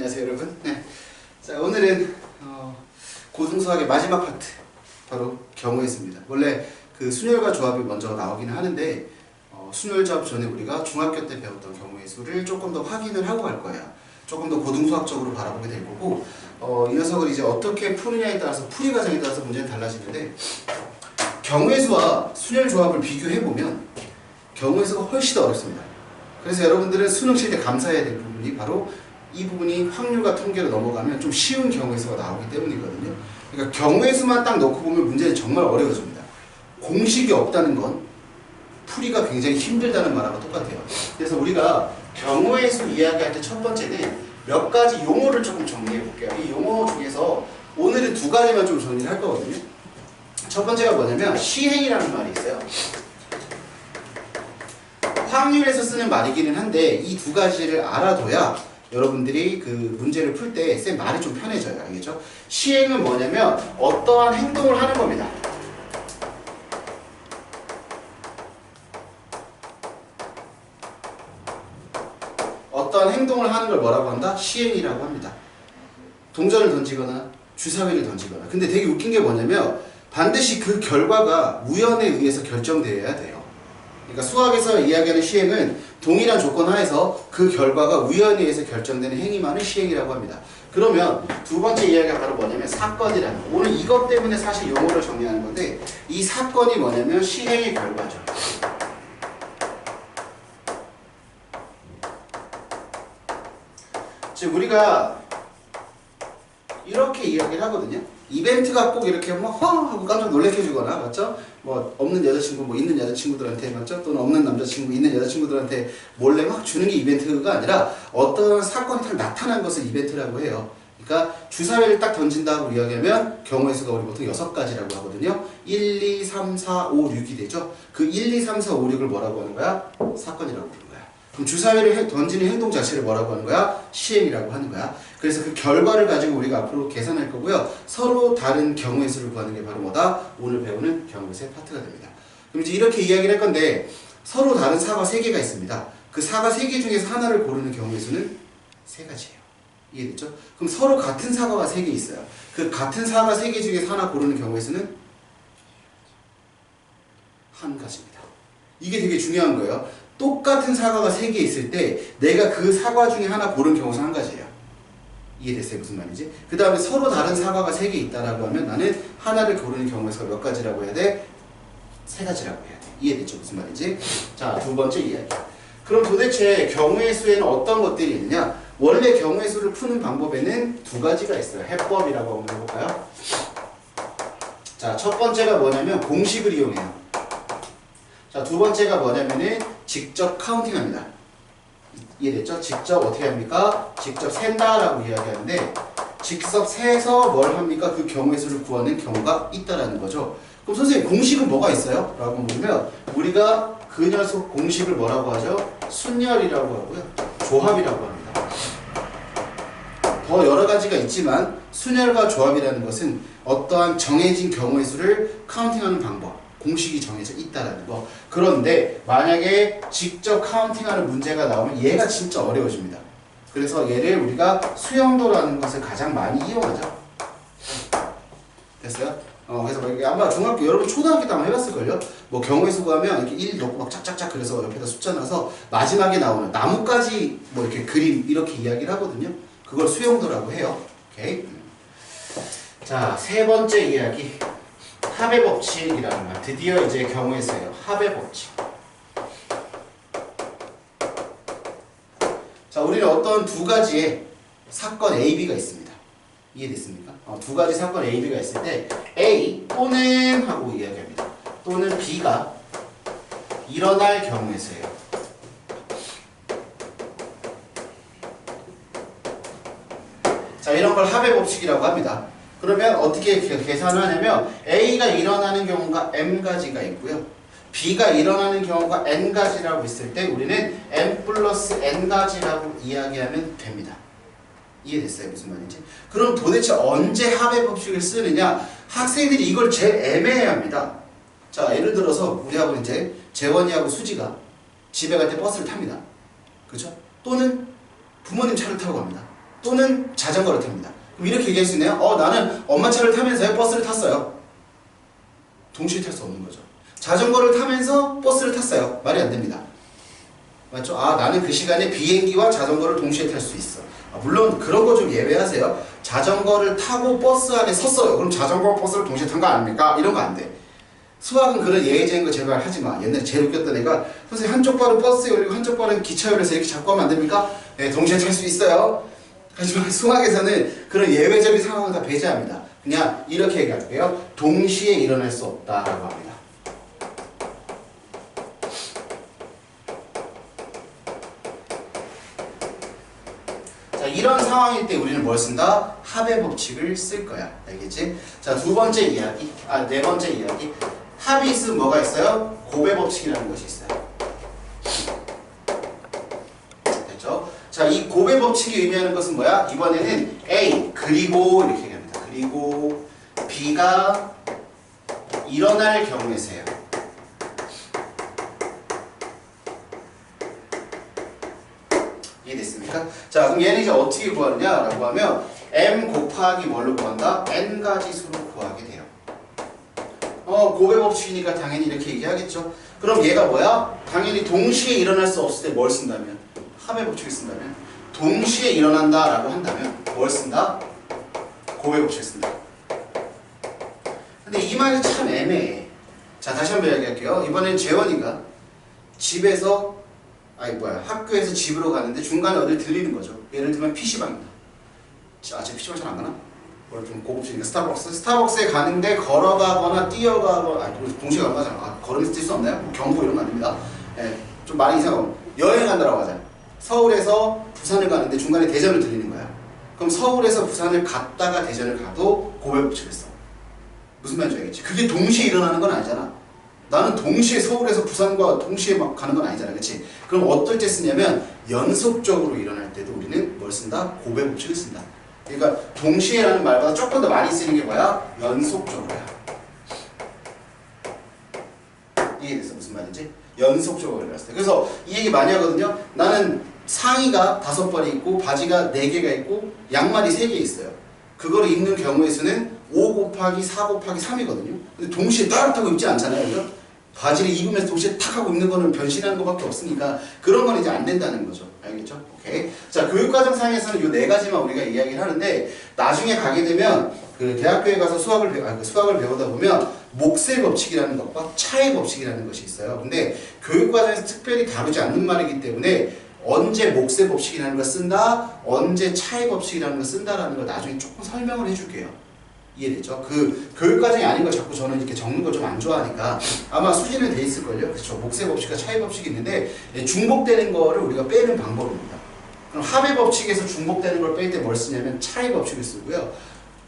안녕하세요 여러분. 네. 자, 오늘은 고등수학의 마지막 파트, 바로 경우의 수입니다. 원래 그 순열과 조합이 먼저 나오기는 하는데 순열 조합 전에 우리가 중학교 때 배웠던 경우의 수를 조금 더 확인을 하고 갈 거예요. 조금 더 고등수학적으로 바라보게 될 거고, 이 녀석을 이제 어떻게 푸느냐에 따라서, 풀이 과정에 따라서 문제는 달라지는데, 경우의 수와 순열 조합을 비교해 보면 경우의 수가 훨씬 더 어렵습니다. 그래서 여러분들은 수능 칠 때 감사해야 될 부분이 바로 이 부분이 확률과 통계로 넘어가면 좀 쉬운 경우의 수가 나오기 때문이거든요. 그러니까 경우의 수만 딱 넣고 보면 문제는 정말 어려워집니다. 공식이 없다는 건 풀이가 굉장히 힘들다는 말하고 똑같아요. 그래서 우리가 경우의 수 이야기할 때 첫 번째는 몇 가지 용어를 조금 정리해 볼게요. 이 용어 중에서 오늘은 두 가지만 좀 정리를 할 거거든요. 첫 번째가 뭐냐면 시행이라는 말이 있어요. 확률에서 쓰는 말이기는 한데 이 두 가지를 알아둬야 여러분들이 그 문제를 풀 때 쌤 말이 좀 편해져요. 알겠죠? 시행은 뭐냐면 어떠한 행동을 하는 겁니다. 어떠한 행동을 하는 걸 뭐라고 한다? 시행이라고 합니다. 동전을 던지거나 주사위를 던지거나. 근데 되게 웃긴 게 뭐냐면 반드시 그 결과가 우연에 의해서 결정되어야 돼요. 그러니까 수학에서 이야기하는 시행은 동일한 조건 하에서 그 결과가 우연에 의해서 결정되는 행위만을 시행이라고 합니다. 그러면 두 번째 이야기가 바로 뭐냐면 사건이라는 거. 오늘 이것 때문에 사실 용어를 정리하는 건데 이 사건이 뭐냐면 시행의 결과죠. 즉 우리가 이렇게 이야기를 하거든요. 이벤트가 꼭 이렇게 막 하고 깜짝 놀래켜 주거나, 맞죠? 뭐 없는 여자친구, 뭐 있는 여자친구들한테, 맞죠? 또는 없는 남자친구, 있는 여자친구들한테 몰래 막 주는 게 이벤트가 아니라 어떤 사건이 딱 나타난 것을 이벤트라고 해요. 그러니까 주사위를 딱 던진다고 이야기하면 경우의 수가 우리 보통 6가지라고 하거든요. 1, 2, 3, 4, 5, 6이 되죠. 그 1, 2, 3, 4, 5, 6을 뭐라고 하는 거야? 사건이라고 부르는 거야. 그럼 주사위를 던지는 행동 자체를 뭐라고 하는 거야? 시행이라고 하는 거야. 그래서 그 결과를 가지고 우리가 앞으로 계산할 거고요. 서로 다른 경우의 수를 구하는 게 바로 뭐다? 오늘 배우는 경우의 수의 파트가 됩니다. 그럼 이제 이렇게 이야기를 할 건데 서로 다른 사가 3개가 있습니다. 그 사가 3개 중에서 하나를 고르는 경우의 수는 3가지예요. 이해됐죠? 그럼 서로 같은 사과가 3개 있어요. 그 같은 사과 3개 중에서 하나 고르는 경우의 수는 1가지입니다. 이게 되게 중요한 거예요. 똑같은 사과가 3개 있을 때 내가 그 사과 중에 하나 고른 경우는 1가지예요. 이해됐어요? 무슨 말인지? 그 다음에 서로 다른 사과가 3개 있다라고 하면 나는 하나를 고르는 경우의 수가 몇 가지라고 해야 돼? 3가지라고 해야 돼. 이해됐죠? 무슨 말인지? 자, 두 번째 이야기. 그럼 도대체 경우의 수에는 어떤 것들이 있느냐? 원래 경우의 수를 푸는 방법에는 2가지가 있어요. 해법이라고 한번 해볼까요? 자, 첫 번째가 뭐냐면 공식을 이용해요. 자, 두 번째가 뭐냐면은 직접 카운팅합니다. 이해됐죠? 직접 어떻게 합니까? 직접 센다라고 이야기하는데 직접 세서 뭘 합니까? 그 경우의 수를 구하는 경우가 있다라는 거죠. 그럼 선생님 공식은 뭐가 있어요? 라고 물으면 우리가 그 녀석 공식을 뭐라고 하죠? 순열이라고 하고요. 조합이라고 합니다. 더 여러 가지가 있지만 순열과 조합이라는 것은 어떠한 정해진 경우의 수를 카운팅하는 방법, 공식이 정해져 있다라는 거. 그런데 만약에 직접 카운팅하는 문제가 나오면 얘가 진짜 어려워집니다. 그래서 얘를 우리가 수영도라는 것을 가장 많이 이용하죠. 됐어요? 그래서 아마 중학교, 여러분 초등학교 때 아마 해봤을걸요? 뭐 경우의 수 구하면 이렇게 1 넣고 막 짝짝짝 그래서 옆에다 숫자 넣어서 마지막에 나오는 나뭇가지 뭐 이렇게 그림 이렇게 이야기를 하거든요. 그걸 수영도라고 해요. 오케이? 자, 세 번째 이야기. 합의 법칙이라는 말. 드디어 이제 경우의 수예요. 합의 법칙. 자, 우리는 어떤 2가지의 사건 A, B가 있습니다. 이해됐습니까? 2가지 사건 A, B가 있을 때 A 또는 하고 이야기합니다. 또는 B가 일어날 경우의 수예요. 자, 이런 걸 합의 법칙이라고 합니다. 그러면 어떻게 계산을 하냐면 A가 일어나는 경우가 M가지가 있고요. B가 일어나는 경우가 N가지라고 있을 때 우리는 M 플러스 N가지라고 이야기하면 됩니다. 이해됐어요? 무슨 말인지? 그럼 도대체 언제 합의 법칙을 쓰느냐? 학생들이 이걸 제일 애매해합니다. 자, 예를 들어서 우리하고 이제 재원이하고 수지가 집에 갈 때 버스를 탑니다. 그렇죠? 또는 부모님 차를 타고 갑니다. 또는 자전거를 탑니다. 그럼 이렇게 얘기할 수 있네요. 나는 엄마 차를 타면서 버스를 탔어요. 동시에 탈 수 없는 거죠. 자전거를 타면서 버스를 탔어요. 말이 안 됩니다. 맞죠? 나는 그 시간에 비행기와 자전거를 동시에 탈 수 있어. 물론 그런 거 좀 예외하세요. 자전거를 타고 버스 안에 섰어요. 그럼 자전거와 버스를 동시에 탄 거 아닙니까? 이런 거 안 돼. 수학은 그런 예외적인 거 제발 하지 마. 옛날에 제일 웃겼던 애가 선생님 한쪽 발은 버스에 올리고 한쪽 발은 기차에 올려서 이렇게 잡고 하면 안 됩니까? 네, 동시에 탈 수 있어요. 하지만 수학에서는 그런 예외적인 상황을 다 배제합니다. 그냥 이렇게 얘기할게요. 동시에 일어날 수 없다라고 합니다. 자, 이런 상황일 때 우리는 뭘 쓴다? 합의 법칙을 쓸 거야. 알겠지? 자, 두 번째 이야기, 네 번째 이야기. 합이 있으면 뭐가 있어요? 고배 법칙이라는 것이 있어요. 됐죠? 자, 이 고배 법칙이 의미하는 것은 뭐야? 이번에는 A 그리고 이렇게 얘기합니다. 그리고 B가 일어날 경우에서요. 이해됐습니까? 자, 그럼 얘는 이제 어떻게 구하느냐라고 하면 m 곱하기 뭘로 구한다? n가지 수로 구하게 돼요. 고배 법칙이니까 당연히 이렇게 얘기하겠죠. 그럼 얘가 뭐야? 당연히 동시에 일어날 수 없을 때 뭘 쓴다면? 합의 법칙을 쓴다면? 동시에 일어난다라고 한다면 뭘 쓴다? 고배 법칙을 쓴다. 근데 이 말이 참 애매해. 자, 다시 한번 이야기할게요. 이번엔 재원이가 집에서 학교에서 집으로 가는데 중간에 어딜 들리는 거죠. 예를 들면 PC방입니다. 제 PC방 잘 안 가나? 좀 고급지니까 스타벅스에 가는데 걸어가거나 뛰어가거나 동시에 가거나 걸으면서 뛸 수 없나요? 경부 이런 거 아닙니다. 좀 말이 이상하고 여행 간다라고 하잖아요. 서울에서 부산을 가는데 중간에 대전을 들리는 거야. 그럼 서울에서 부산을 갔다가 대전을 가도 고배 법칙을 써. 무슨 말인지 알겠지? 그게 동시에 일어나는 건 아니잖아. 나는 동시에 서울에서 부산과 동시에 막 가는 건 아니잖아. 그치? 그럼 어떨 때 쓰냐면 연속적으로 일어날 때도 우리는 뭘 쓴다? 고배 법칙을 쓴다. 그러니까 동시에라는 말보다 조금 더 많이 쓰는 게 뭐야? 연속적으로야. 이해됐어? 무슨 말인지? 연속적으로 일어났을 때. 그래서 이 얘기 많이 하거든요. 나는 상의가 5벌이 있고 바지가 4개가 있고 양말이 3개 있어요. 그거를 입는 경우의 수는 5 곱하기 4 곱하기 3이거든요. 근데 동시에 따뜻하고 입지 않잖아요. 그죠? 바지를 입으면서 동시에 탁 하고 입는 거는 변신하는 것밖에 없으니까 그런 건 이제 안 된다는 거죠. 알겠죠? 오케이. 자, 교육과정상에서는 이 4가지만 우리가 이야기를 하는데 나중에 가게 되면 그 대학교에 가서 수학을 배우다 보면 몫의 법칙이라는 것과 차의 법칙이라는 것이 있어요. 근데 교육과정에서 특별히 다루지 않는 말이기 때문에 언제 몫의 법칙이라는 걸 쓴다, 언제 차의 법칙이라는 걸 쓴다라는 걸 나중에 조금 설명을 해줄게요. 이해됐죠? 그 교육과정이 아닌 걸 자꾸 저는 이렇게 적는 걸 좀 안 좋아하니까 아마 수지는 돼 있을걸요? 그렇죠? 몫의 법칙과 차의 법칙이 있는데 중복되는 거를 우리가 빼는 방법입니다. 그럼 합의 법칙에서 중복되는 걸 뺄 때 뭘 쓰냐면 차의 법칙을 쓰고요.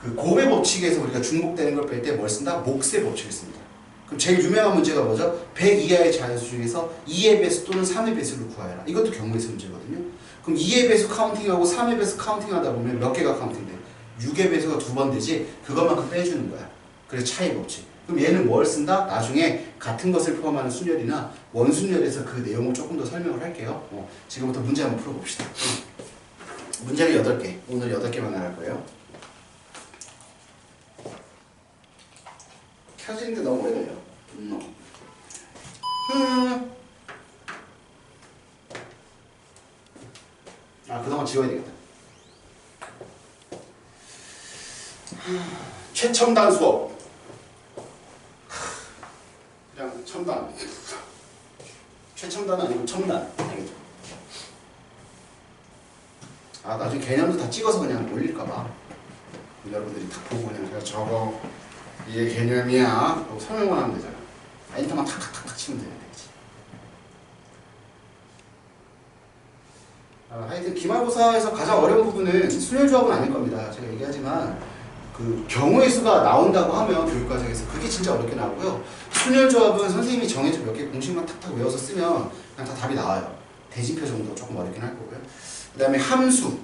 그 곱의 법칙에서 우리가 중복되는 걸 뺄 때 뭘 쓴다? 몫의 법칙을 씁니다. 그럼 제일 유명한 문제가 뭐죠? 100 이하의 자연수 중에서 2의 배수 또는 3의 배수를 구하여라. 이것도 경우의 수 문제거든요. 그럼 2의 배수 카운팅하고 3의 배수 카운팅하다 보면 몇 개가 카운팅돼? 6의 배수가 2번 되지 그것만큼 빼주는 거야. 그래서 차의 법칙. 그럼 얘는 뭘 쓴다? 나중에 같은 것을 포함하는 순열이나 원순열에서 그 내용을 조금 더 설명을 할게요. 지금부터 문제 한번 풀어봅시다. 문제는 8개. 오늘 8개만 나갈 거예요. 켜지는데 너무 오래 걸려. 그동안 지워야 되겠다. 최첨단 수업. 그냥 첨단. 최첨단은 아니고 첨단. 알겠죠? 나중에 개념도 다 찍어서 그냥 올릴까봐. 여러분들이 다 보고 그냥 제가 저거 이게 개념이야 하고 설명만 하면 되잖아. 엔터만 탁탁탁탁 치면 되는데. 하여튼 기말고사에서 가장 어려운 부분은 순열조합은 아닐 겁니다. 제가 얘기하지만 그 경우의 수가 나온다고 하면 교육과정에서 그게 진짜 어렵게 나오고요. 순열조합은 선생님이 정해준 몇 개 공식만 탁탁 외워서 쓰면 그냥 다 답이 나와요. 대진표 정도 조금 어렵긴 할 거고요. 그 다음에 함수.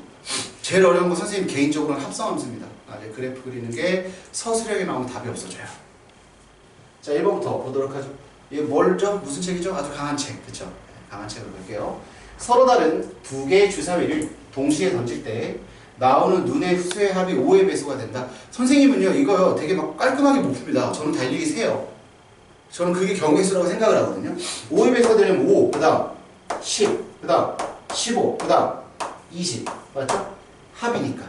제일 어려운 건 선생님 개인적으로는 합성함수입니다. 그래프 그리는 게 서술형에 나오면 답이 없어져요. 자, 1번부터 보도록 하죠. 이게 뭘죠? 무슨 책이죠? 아주 강한 책. 그쵸? 강한 책으로 볼게요. 서로 다른 2개의 주사위를 동시에 던질 때 나오는 눈의 수의 합이 5의 배수가 된다. 선생님은요 이거요 되게 막 깔끔하게 못 풉니다. 저는 달리기 세요. 저는 그게 경우의 수라고 생각을 하거든요. 5의 배수가 되려면 5, 그 다음 10, 그 다음 15, 그 다음 20 맞죠? 합이니까.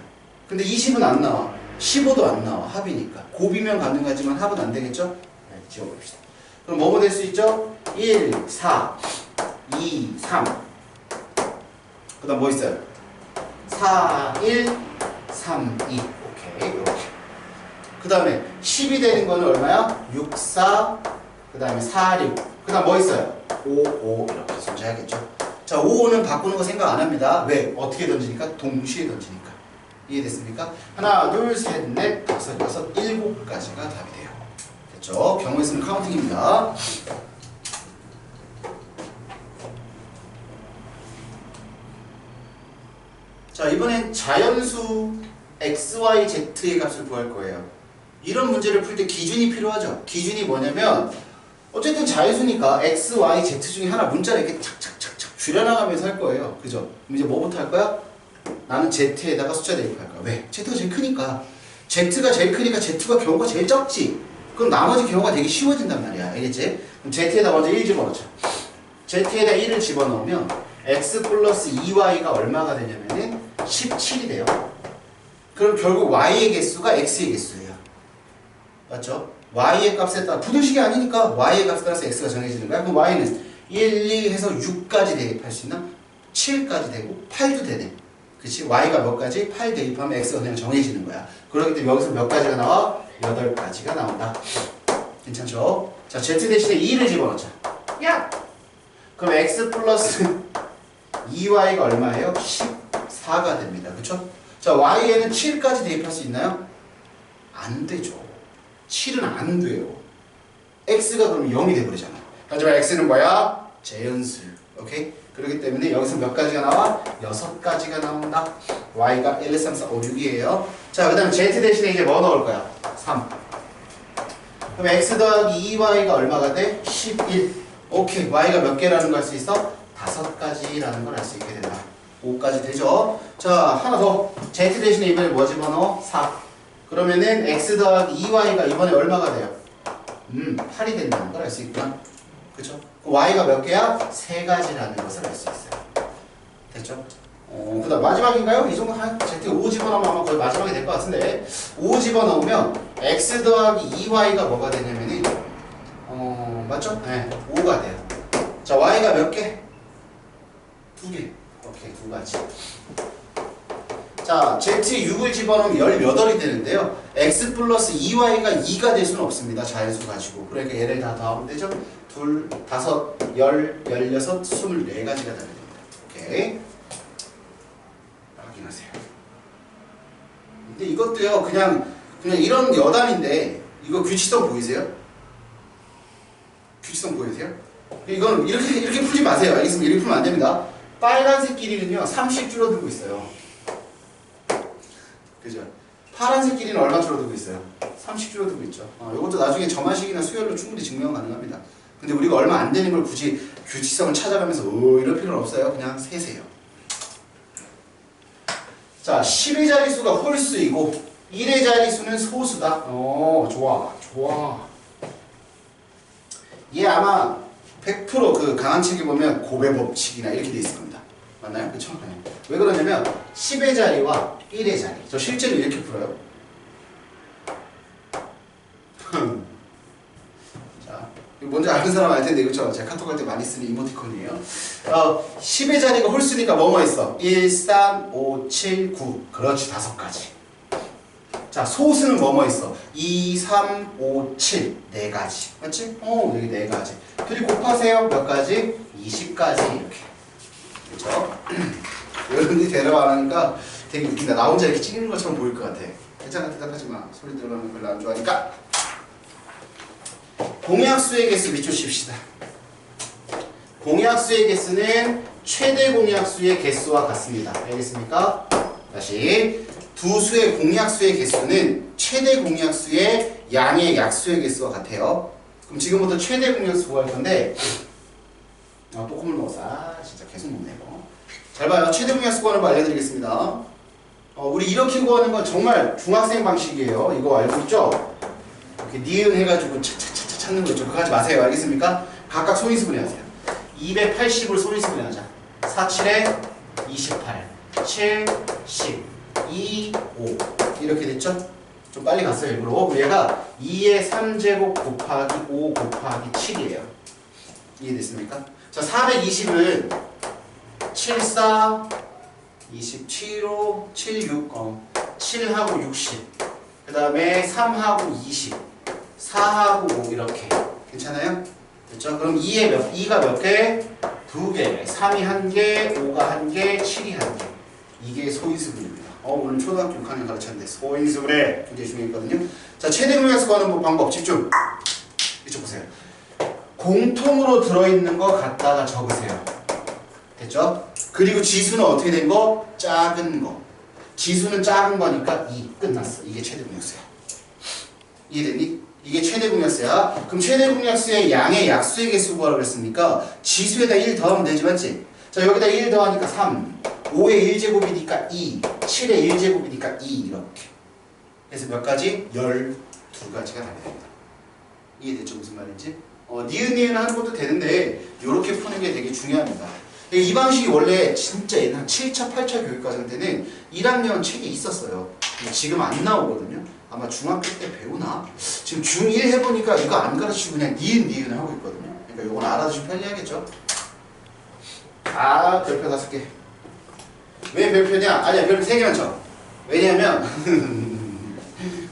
근데 20은 안 나와. 15도 안 나와. 합이니까. 곱이면 가능하지만 합은 안 되겠죠? 네, 지워버립시다. 그럼 뭐뭐 될 수 있죠? 1, 4, 2, 3. 그 다음 뭐 있어요? 4, 1, 3, 2. 오케이. 이렇게. 그 다음에 10이 되는 거는 얼마야? 6, 4. 그 다음에 4, 6. 그 다음 뭐 있어요? 5, 5. 이렇게 존재하겠죠? 자, 5, 5는 바꾸는 거 생각 안 합니다. 왜? 어떻게 던지니까? 동시에 던지니까. 이해됐습니까? 하나, 둘, 셋, 넷, 다섯, 여섯, 일곱 가지가 답이 돼요. 됐죠? 경우의 수는 카운팅입니다. 자, 이번엔 자연수 x, y, z의 값을 구할 거예요. 이런 문제를 풀 때 기준이 필요하죠. 기준이 뭐냐면 어쨌든 자연수니까 x, y, z 중에 하나 문자를 이렇게 착착착착 줄여나가면서 할 거예요. 그죠? 그럼 이제 뭐부터 할 거야? 나는 z에다가 숫자 대입할 거야. 왜? z가 제일 크니까. z가 제일 크니까 z가 경우가 제일 적지. 그럼 나머지 경우가 되게 쉬워진단 말이야. 알겠지? 그럼 z에다 먼저 1 집어넣자. z에다 1을 집어넣으면 x 플러스 2y가 얼마가 되냐면은 17이 돼요. 그럼 결국 y의 개수가 x의 개수예요. 맞죠? y의 값에 따라 부등식이 아니니까 y의 값에 따라서 x가 정해지는 거야. 그럼 y는 1, 2 해서 6까지 대입할 수 있나? 7까지 되고 8도 되네. 그치? y가 몇 가지? 8 대입하면 x가 그냥 정해지는 거야. 그렇기 때문에 여기서 몇 가지가 나와? 8가지가 나온다. 괜찮죠? 자, z 대신에 2를 집어넣자. 야! 그럼 x 플러스 2y가 얼마예요? 14가 됩니다. 그쵸? 자, y에는 7까지 대입할 수 있나요? 안 되죠. 7은 안 돼요. x가 그러면 0이 돼버리잖아. 하지만 x는 뭐야? 재연수. 오케이? 그렇기 때문에 여기서 몇 가지가 나와? 6가지가 나온다. y가 1, 2, 3, 4, 5, 6이에요. 자, 그 다음에 z 대신에 이제 뭐 넣을 거야? 3. 그럼 x 더하기 2y가 얼마가 돼? 11. 오케이. y가 몇 개라는 걸 알 수 있어? 5가지라는 걸 알 수 있게 된다. 5까지 되죠? 자, 하나 더. z 대신에 이번에 뭐 집어넣어? 4. 그러면은 x 더하기 2y가 이번에 얼마가 돼요? 8이 된다는 걸 알 수 있구나. 그쵸? y가 몇 개야? 3가지라는 것을 알 수 있어요. 됐죠? 그 다음 마지막인가요? 이 정도 한 z 5 집어넣으면 아마 거의 마지막이 될 것 같은데 5 집어넣으면 x 더하기 2y가 뭐가 되냐면은 맞죠? 네, 5가 돼요. 자, y가 몇 개? 2개. 오케이, 2가지. 자, z 6을 집어넣으면 18이 되는데요. x 플러스 2y가 2가 될 수는 없습니다. 자연수 가지고. 그러니까 얘를 다 더하면 되죠? 2, 5, 10, 16, 24가지가 되는 겁니다. 오케이. 확인하세요. 근데 이것도요, 그냥 이런 여담인데, 이거 규칙성 보이세요? 규칙성 보이세요? 이건 이렇게 풀지 마세요. 알겠습니다. 이렇게 풀면 안 됩니다. 빨간색 길이는요, 30 줄어들고 있어요. 그죠? 파란색 길이는 얼마 줄어들고 있어요? 30 줄어들고 있죠. 이것도 나중에 점화식이나 수열로 충분히 증명 가능합니다. 근데 우리가 얼마 안 되는 걸 굳이 규칙성을 찾아가면서 이럴 필요는 없어요. 그냥 세세요. 자, 10의 자릿수가 홀수이고 1의 자릿수는 소수다. 좋아. 얘 아마 100% 그 강한 책에 보면 곱의 법칙이나 이렇게 돼 있을 겁니다. 맞나요? 그쵸? 네. 왜 그러냐면 10의 자리와 1의 자리. 저 실제로 이렇게 풀어요. 자, 뭔지 아는 사람 알 텐데, 그쵸? 제가 카톡 할 때 많이 쓰는 이모티콘이에요. 10의 자리가 홀수니까 뭐뭐 있어? 1, 3, 5, 7, 9. 그렇지, 5가지. 자, 소수는 뭐뭐 있어? 2, 3, 5, 7. 4가지. 맞지? 여기 4가지. 둘이 곱하세요. 몇 가지? 20가지. 이렇게. 그쵸? 여러분들이 대답 안 하니까 되게 웃긴다. 나 혼자 이렇게 찍는 것처럼 보일 것 같아. 괜찮아, 대답하지 마. 소리 들어가면 별로 안 좋아하니까. 공약수의 개수 밑줄 칩시다. 공약수의 개수는 최대 공약수의 개수와 같습니다. 알겠습니까? 다시. 두 수의 공약수의 개수는 최대 공약수의 양의 약수의 개수와 같아요. 그럼 지금부터 최대 공약수 구할 건데, 또 콧물 먹었어. 진짜 계속 먹네, 이거. 잘 봐요. 최대 공약수 구하는 거 알려드리겠습니다. 우리 이렇게 구하는 건 정말 중학생 방식이에요. 이거 알고 있죠? 이렇게 니은 해가지고 차차차차 찾는 거 있죠. 그거 하지 마세요. 알겠습니까? 각각 소인수분해 하세요. 280을 소인수분해 하자. 4, 7에 28, 7, 10, 2, 5 이렇게 됐죠? 좀 빨리 갔어요. 일부러. 얘가 2의 3제곱 곱하기 5 곱하기 7이에요. 이해됐습니까? 자, 420은 7, 4, 27, 5, 7, 6, 7하고 60. 그 다음에 3하고 20, 4하고 5 이렇게. 괜찮아요? 됐죠? 그럼 2가 몇 개? 2개. 3이 1개, 5가 1개, 7이 1개. 이게 소인수분입니다. 오늘 초등학교 6학년 가르쳤는데 소인수분해 굉장히 중요했거든요. 자, 최대 공약수 구하는 방법 집중. 이쪽 보세요. 공통으로 들어있는 거 갖다가 적으세요. 됐죠? 그리고 지수는 어떻게 된 거? 작은 거. 지수는 작은 거니까 2. 끝났어. 이게 최대 공약수야. 이해됐니? 이게 최대 공약수야. 그럼 최대 공약수의 양의 약수의 개수 구하라고 그랬으니까 지수에다 1 더하면 되지, 맞지? 자, 여기다 1 더하니까 3. 5의 1제곱이니까 2. 7의 1제곱이니까 2. 이렇게. 그래서 몇 가지? 12가지가 답이 됩니다. 이해됐죠? 무슨 말인지? 니은 하는 것도 되는데 이렇게 푸는 게 되게 중요합니다. 이 방식이 원래 진짜 옛날 7차, 8차 교육과정 때는 1학년 책에 있었어요. 지금 안 나오거든요. 아마 중학교 때 배우나? 지금 중1 해보니까 이거 안 가르치고 그냥 니은을 하고 있거든요. 그러니까 이건 알아두시면 편리하겠죠? 별표 5개. 왜 별표냐? 아니야, 별표 3개만 쳐. 왜냐면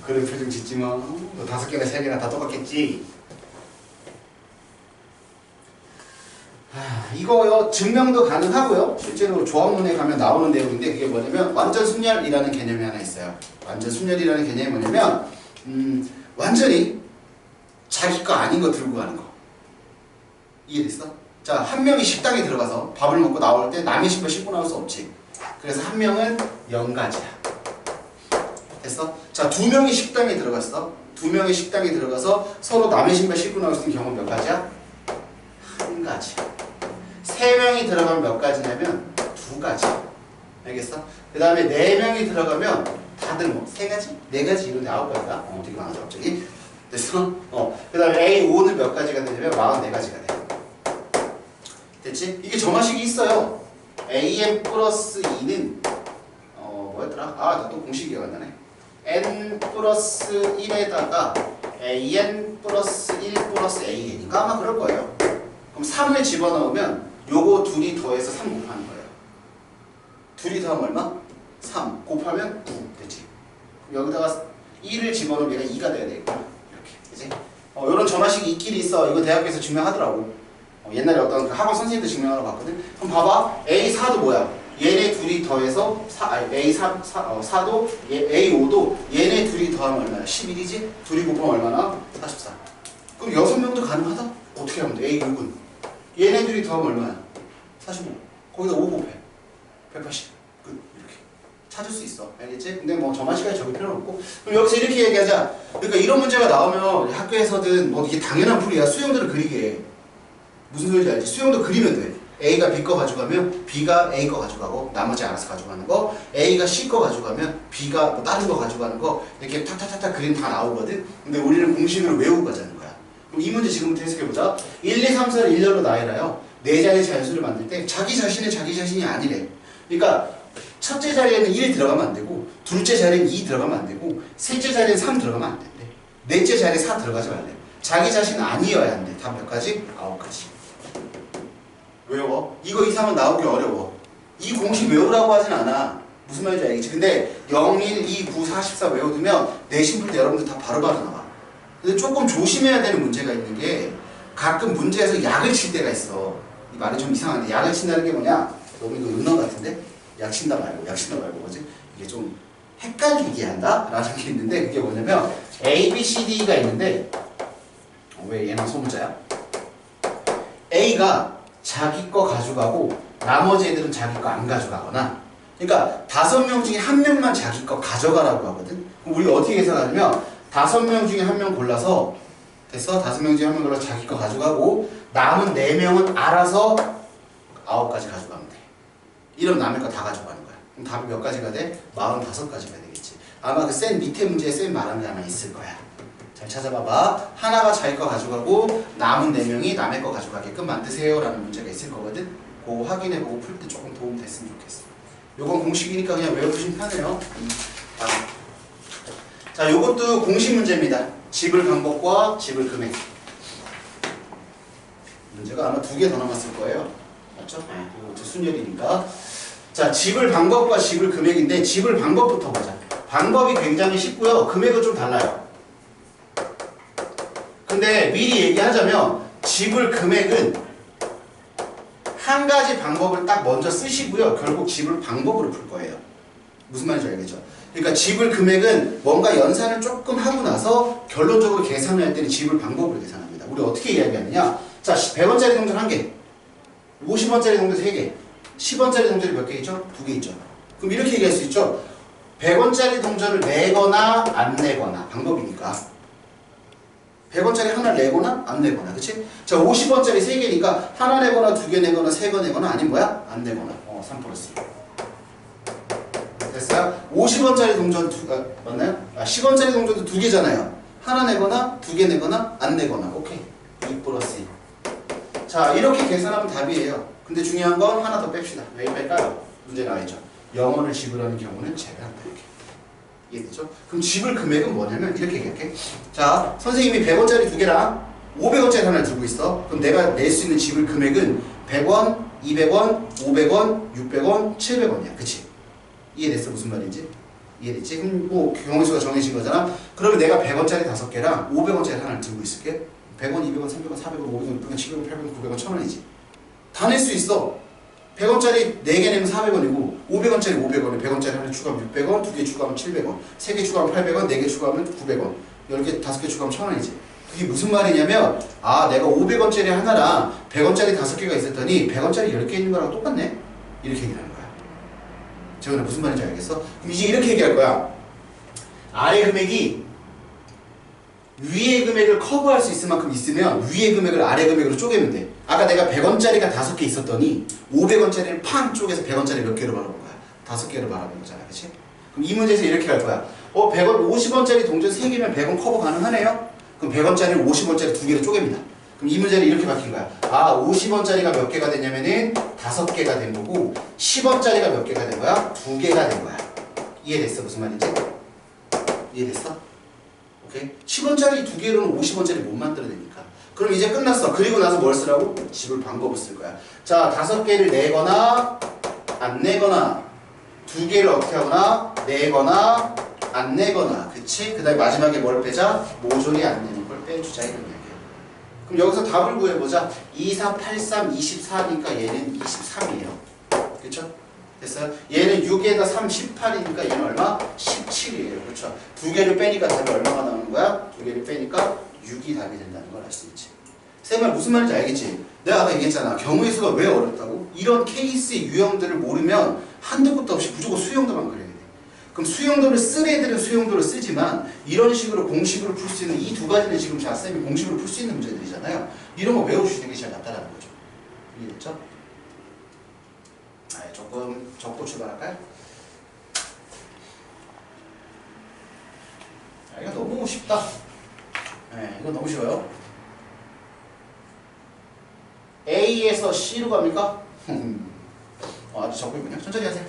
그런 표정 짓지 마. 너 5개나 3개나 다 똑같겠지? 이거요, 증명도 가능하고요. 실제로 조합문에 가면 나오는 내용인데 그게 뭐냐면 완전 순열이라는 개념이 하나 있어요. 완전 순열이라는 개념이 뭐냐면 완전히 자기 거 아닌 거 들고 가는 거. 이해됐어? 자, 한 명이 식당에 들어가서 밥을 먹고 나올 때 남의 신발 신고 나올 수 없지. 그래서 한 명은 0가지야. 됐어? 자, 2명이 식당에 들어갔어. 2명이 식당에 들어가서 서로 남의 신발 신고 나올 수 있는 경우는 몇 가지야? 1가지. 3명이 들어가면 몇 가지냐면 2가지. 알겠어? 그 다음에 4명이 들어가면 다들 뭐 3가지? 4가지 이런데 9가지다? 되게 많아서 갑자기. 됐어? 그 다음에 A5는 몇 가지가 되냐면 44가지가 돼. 됐지? 이게 정화식이 있어요. AN 플러스 2는 뭐였더라? 나 또 공식 기억 안 나네. N 플러스 1에다가 AN 플러스 1 플러스 AN이니까 아마 그럴 거예요. 그럼 3을 집어넣으면 요거 둘이 더해서 3 곱하는 거예요. 둘이 더하면 얼마? 3 곱하면 9 됐지? 여기다가 1을 집어넣으면 얘가 2가 돼야 되겠구나. 이렇게 그치? 요런 전화식이 있긴 있어. 이거 대학교에서 증명하더라고. 옛날에 어떤 그 학원 선생님도 증명하러 갔거든. 그럼 봐봐. A4도 뭐야? 얘네 둘이 더해서 A4도 A5도 얘네 둘이 더하면 얼마야? 11이지? 둘이 곱하면 얼마나? 44. 그럼 6명도 가능하다? 어떻게 하면 돼? A6은 얘네 둘이 더하면 얼마야? 45. 거기다 5 곱해. 180. 끝. 이렇게 찾을 수 있어. 알겠지? 근데 뭐 저만 시간에 적을 필요는 없고. 그럼 여기서 이렇게 얘기하자. 그러니까 이런 문제가 나오면 학교에서든 뭐 이게 당연한 풀이야. 수영들을 그리게 해. 무슨 소리인지 알지? 수영도 그리면 돼. A가 B 거 가져가면 B가 A 거 가져가고 나머지 알아서 가져가는 거. A가 C 거 가져가면 B가 뭐 다른 거 가져가는 거. 이렇게 탁탁탁탁 그림 다 나오거든. 근데 우리는 공식으로 외우고 가자는 거야. 그럼 이 문제 지금부터 해석해보자. 1, 2, 3, 4를 일렬로 나열하여 네 자리의 자연수를 만들 때 자기 자신이 아니래. 그러니까 첫째 자리에는 1 들어가면 안 되고 둘째 자리에는 2 들어가면 안 되고 셋째 자리에는 3 들어가면 안 된대. 넷째 자리에 4 들어가지 말래. 자기 자신은 아니어야 한대. 답 몇 가지? 9가지. 외워. 이거 이상은 나오기 어려워. 이 공식 외우라고 하진 않아. 무슨 말인지 알겠지? 근데 0, 1, 2, 9, 4, 14 외워두면 내신 풀 때 여러분들 다 바로바로 나와. 근데 조금 조심해야 되는 문제가 있는 게 가끔 문제에서 약을 칠 때가 있어. 이 말이 좀 이상한데 약을 친다는 게 뭐냐? 너무 이거 은어 같은데? 약 친다 말고 뭐지? 이게 좀 헷갈리게 한다? 라는 게 있는데 그게 뭐냐면 A, B, C, D가 있는데 왜 얘는 소문자야? A가 자기 거 가져가고 나머지 애들은 자기 거 안 가져가거나 그러니까 5명 중에 1명만 자기 거 가져가라고 하거든. 그럼 우리 어떻게 계산하냐면 5명 중에 1명 골라서 됐어? 5명 중에 1명 골라서 자기 거 가져가고 남은 4명은 알아서 9가지 가져가면 돼. 이러면 남의 거 다 가져가는 거야. 그럼 답이 몇 가지가 돼? 45가지가 되겠지. 아마 그 센 밑에 문제에 센 말한 게 아마 있을 거야. 잘 찾아봐봐. 하나가 자기 거 가져가고 남은 4명이 남의 거 가져가게끔 만드세요 라는 문제가 있을 거거든. 그거 확인해보고 풀 때 조금 도움 됐으면 좋겠어. 요건 공식이니까 그냥 외워두시면 편해요. 자, 요것도 공식 문제입니다. 지불 방법과 지불 금액. 문제가 아마 2개 더 남았을 거예요. 맞죠? 이것도 순열이니까. 자, 지불 방법과 지불 금액인데 지불 방법부터 보자. 방법이 굉장히 쉽고요. 금액은 좀 달라요. 근데 미리 얘기하자면 지불 금액은 한 가지 방법을 딱 먼저 쓰시고요. 결국 지불 방법으로 풀 거예요. 무슨 말인지 알겠죠? 그러니까 지불 금액은 뭔가 연산을 조금 하고 나서 결론적으로 계산을 할 때는 지불 방법으로 계산합니다. 우리 어떻게 이야기하느냐? 자, 100원짜리 동전 1개, 50원짜리 동전 3개, 10원짜리 동전이 몇 개 있죠? 2개 있죠. 그럼 이렇게 얘기할 수 있죠. 100원짜리 동전을 내거나 안 내거나 방법이니까 100원짜리 하나 내거나 안 내거나, 그치? 자, 50원짜리 3개니까 하나 내거나 2개 내거나 3개 내거나 아니면 뭐야? 안 내거나. 3 플러스 2. 됐어요? 50원짜리 동전 맞나요? 10원짜리 동전도 2개잖아요. 하나 내거나 2개 내거나 안 내거나. 오케이. 2 플러스 2. 자, 이렇게 계산하면 답이에요. 근데 중요한 건 하나 더 뺍시다. 왜 뺄까요? 문제 나와있죠. 영원을 지불하는 경우는 제외한다. 이렇게. 이해되죠? 그럼 지불 금액은 뭐냐면 이렇게 얘기할게. 자, 선생님이 100원짜리 2개랑 500원짜리 하나를 들고 있어. 그럼 내가 낼 수 있는 지불 금액은 100원, 200원, 500원, 600원, 700원이야. 그치? 이해됐어? 무슨 말인지? 이해됐지? 그럼 뭐 경우수가 정해진 거잖아. 그러면 내가 100원짜리 5개랑 500원짜리 하나를 들고 있을게. 100원, 200원, 300원, 400원, 500원, 600원, 700원, 800원, 900원, 1000원이지. 다 낼 수 있어. 100원짜리 4개 내면 400원이고 500원짜리 500원에 100원짜리 하나 추가하면 600원, 2개 추가하면 700원, 3개 추가하면 800원, 4개 추가하면 900원, 10개, 5개 추가하면 1000원이지. 그게 무슨 말이냐면 내가 500원짜리 하나랑 100원짜리 5개가 있었더니 100원짜리 10개 있는 거랑 똑같네? 이렇게 얘기하는 거야. 재훈아 무슨 말인지 알겠어? 그럼 이제 이렇게 얘기할 거야. 아래 금액이 위의 금액을 커버할 수 있을 만큼 있으면 위의 금액을 아래 금액으로 쪼개면 돼. 아까 내가 100원짜리가 5개 있었더니 500원짜리를 팡 쪼개서 100원짜리 몇 개로 말아본 거야? 5개로 말아본 거잖아. 그치? 그럼 이 문제에서 이렇게 할 거야. 100원, 50원짜리 동전 3개면 100원 커버 가능하네요? 그럼 100원짜리를 50원짜리 2개로 쪼갭니다. 그럼 이 문제는 이렇게 바뀐 거야. 50원짜리가 몇 개가 됐냐면은 5개가 된 거고 10원짜리가 몇 개가 된 거야? 2개가 된 거야. 이해됐어? 무슨 말인지? 이해됐어? 오케이? 10원짜리 2개로는 50원짜리 못 만들어내니까. 그럼 이제 끝났어. 그리고 나서 뭘 쓰라고? 지불 방법을 쓸 거야. 자, 5개를 내거나 안 내거나 2개를 어떻게 하거나 내거나 안 내거나, 그치? 그 다음에 마지막에 뭘 빼자? 모조리 안 내는 걸 빼주자 이런 얘기야. 그럼 여기서 답을 구해보자. 2, 4, 8, 3, 24니까 얘는 23이에요. 그쵸? 됐어요? 얘는 6에다 3, 18이니까 얘는 얼마? 17이에요. 그렇죠? 2개를 빼니까 답이 얼마가 나오는 거야? 2개를 빼니까 6이 답이 된다는 걸 알 수 있지. 쌤말 무슨 말인지 알겠지? 내가 아까 얘기했잖아. 경우의 수가 왜 어렵다고? 이런 케이스의 유형들을 모르면 한두 끝도 없이 무조건 수형도만 그려야 돼. 그럼 수형도를 쓸 애들은 수형도를 쓰지만 이런 식으로 공식으로 풀 수 있는 이 두 가지는 지금 쌤이 공식으로 풀 수 있는 문제들이잖아요. 이런 거 외워주시는 게 제일 낫다는 거죠. 이해됐죠? 조금 적고 출발할까요? 이거 너무 쉽다. 이거 너무 쉬워요. A에서 C로 갑니까? 아주 적고 있군요. 천천히 하세요.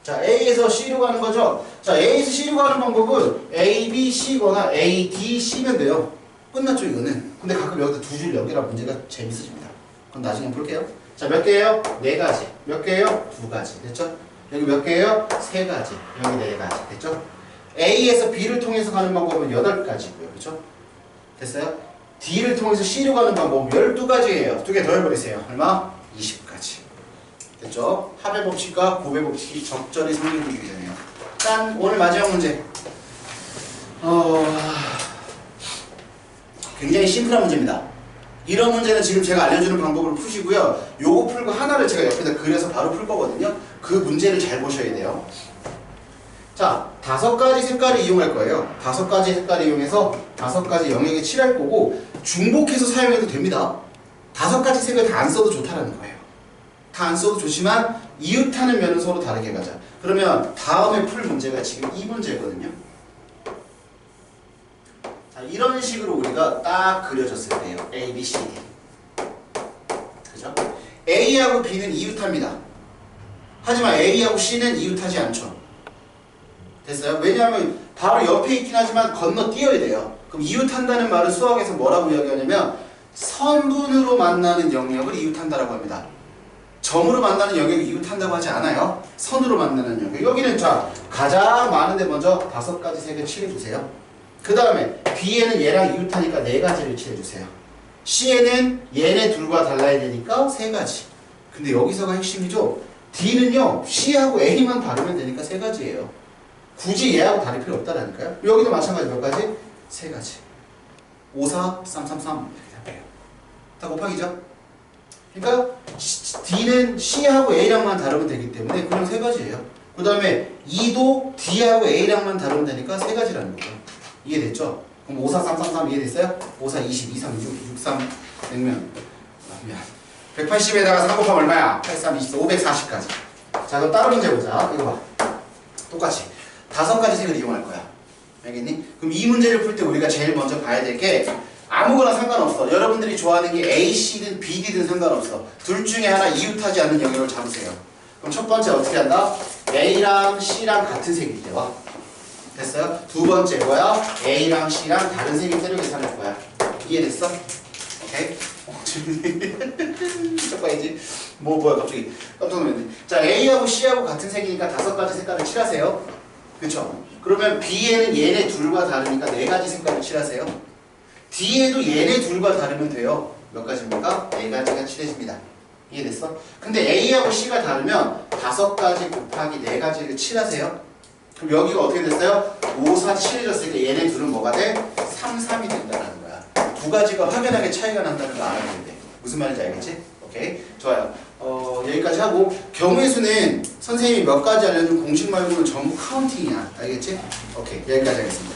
자, A에서 C로 가는 거죠. 자, A에서 C로 가는 방법은 A, B, C거나 A, D, C면 돼요. 끝났죠, 이거는. 근데 가끔 여기다 2줄 연결하 문제가 재밌어집니다. 그럼 나중에 볼게요. 자, 몇 개예요? 4가지. 몇 개예요? 2가지. 됐죠? 여기 몇 개예요? 3가지. 여기 4가지. 됐죠? A에서 B를 통해서 가는 방법은 8가지고요. 그렇죠? 됐어요? D를 통해서 C로 가는 방법은 12가지예요. 2개 더 해버리세요. 얼마? 20가지. 됐죠? 합의 법칙과 곱의 법칙이 적절히 성립이 되네요. 짠! 오늘 마지막 문제. 굉장히 심플한 문제입니다. 이런 문제는 지금 제가 알려주는 방법으로 푸시고요. 요거 풀고 하나를 제가 옆에다 그려서 바로 풀 거거든요. 그 문제를 잘 보셔야 돼요. 자, 5가지 색깔을 이용할 거예요. 5가지 색깔을 이용해서 5가지 영역에 칠할 거고 중복해서 사용해도 됩니다. 5가지 색을 다 안 써도 좋다라는 거예요. 다 안 써도 좋지만 이웃하는 면은 서로 다르게 가자. 그러면 다음에 풀 문제가 지금 이 문제거든요. 자, 이런 식으로 우리가 딱 그려졌을 때요. A, B, C, D. 그죠? A하고 B는 이웃합니다. 하지만 A하고 C는 이웃하지 않죠. 됐어요? 왜냐하면 바로 옆에 있긴 하지만 건너뛰어야 돼요. 그럼 이웃한다는 말은 수학에서 뭐라고 이야기하냐면 선분으로 만나는 영역을 이웃한다라고 합니다. 점으로 만나는 영역을 이웃한다고 하지 않아요. 선으로 만나는 영역. 여기는 자 가장 많은데 먼저 5가지 색을 칠해주세요. 그 다음에 B에는 얘랑 이웃하니까 4가지를 칠해주세요. C에는 얘네 둘과 달라야 되니까 3가지. 근데 여기서가 핵심이죠. D는요 C하고 A만 다르면 되니까 3가지예요. 굳이 얘하고 다를 필요 없다라니까요. 여기도 마찬가지 몇 가지? 3가지. 5, 4, 3, 3, 3 이렇게 돼요. 다 곱하기죠? 그러니까 D는 C하고 A랑만 다르면 되기 때문에 그냥 3가지예요. 그 다음에 E도 D하고 A랑만 다르면 되니까 3가지라는 거죠. 이해됐죠? 그럼 5, 4, 3, 3, 3 이해됐어요? 5, 4, 20, 2, 3, 6, 6, 3, 100면 180에다가 3 곱하면 얼마야? 8, 3, 24, 540까지. 자 그럼 다른 문제 보자. 이거 봐. 똑같이 5가지 색을 이용할 거야. 알겠니? 그럼 이 문제를 풀 때 우리가 제일 먼저 봐야 될 게 아무거나 상관없어. 여러분들이 좋아하는 게 A, C든 B, D든 상관없어. 둘 중에 하나 이웃하지 않는 영역을 잡으세요. 그럼 첫 번째 어떻게 한다? A랑 C랑 같은 색일 때와 됐어요? 두 번째 뭐야? A랑 C랑 다른 색일 때로 계산할 거야. 이해됐어? 오케이? 봐야지. 뭐야 갑자기 깜짝 놀랐네. 자 A하고 C하고 같은 색이니까 5가지 색깔을 칠하세요. 그쵸? 그러면 B에는 얘네 둘과 다르니까 4가지 색깔을 칠하세요. D에도 얘네 둘과 다르면 돼요. 몇 가지입니까? 4가지가 칠해집니다. 이해됐어? 근데 A하고 C가 다르면 5가지 곱하기 4가지를 칠하세요. 그럼 여기가 어떻게 됐어요? 5, 4 칠해졌으니까 얘네 둘은 뭐가 돼? 3, 3이 된다는 거야. 2가지가 확연하게 차이가 난다는 거 알아야 돼. 무슨 말인지 알겠지? 오케이? 좋아요. 여기까지 하고 경우의 수는 선생님이 몇 가지 알려준 공식 말고는 전부 카운팅이야. 알겠지? 오케이. 여기까지 하겠습니다.